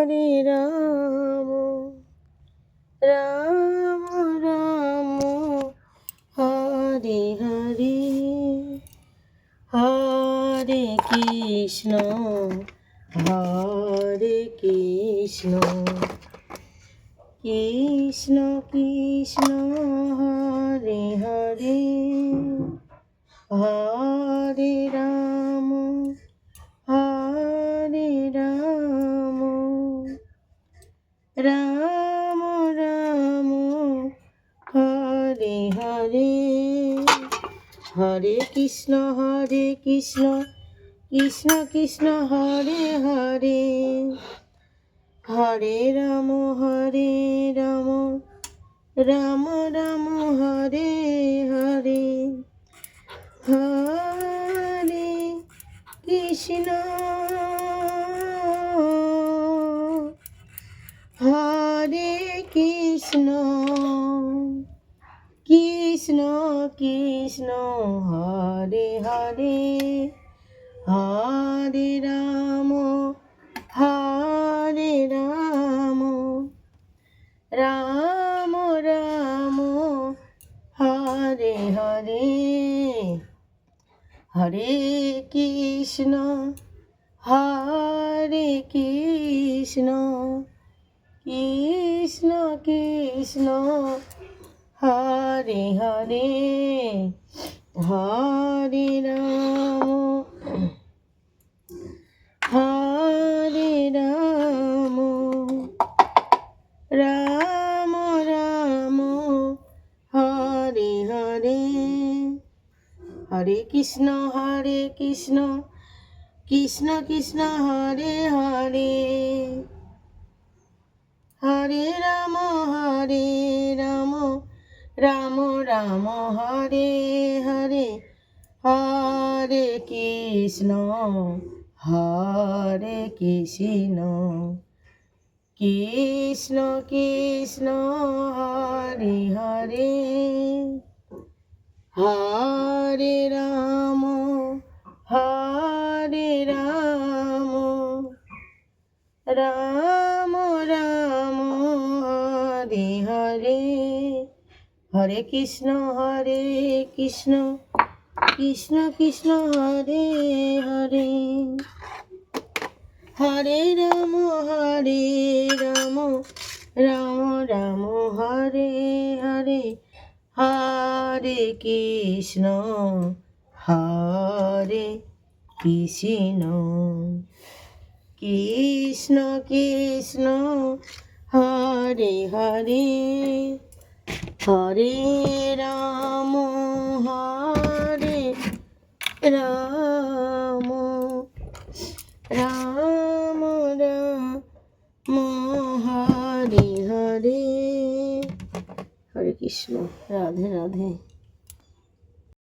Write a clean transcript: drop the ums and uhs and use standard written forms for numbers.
Hare Ram Ram Ram Hare Hare Hare Krishna Krishna Krishna Hare Hare Hare Ram Ram Ram Hare Hare Hare Krishna Krishna Krishna Hare Hare Hare Ram Ram Ram Hare Hare Hare Krishna Hare Krishna Krishna Krishna Hare Hare Hare Ram Ram Ram Hare Hare Hare Krishna Krishna Krishna Hare Hare Hare Ram Ram Ram Hare Hare Hare Krishna Krishna Krishna Hare Hare Hare Ram Ram Ram Hare Hare Hare Krishna Krishna Krishna Hare Hare Hare Ram Ram Ram Hare Hare Hare Krishna Krishna Krishna Hare Hare Hare Ram Ram Ram Hare Hare Hare Krishna Krishna Krishna Hare Hare Hare Ram Ram Ram Ram Hare Hare Hare Krishna Radhe Radhe.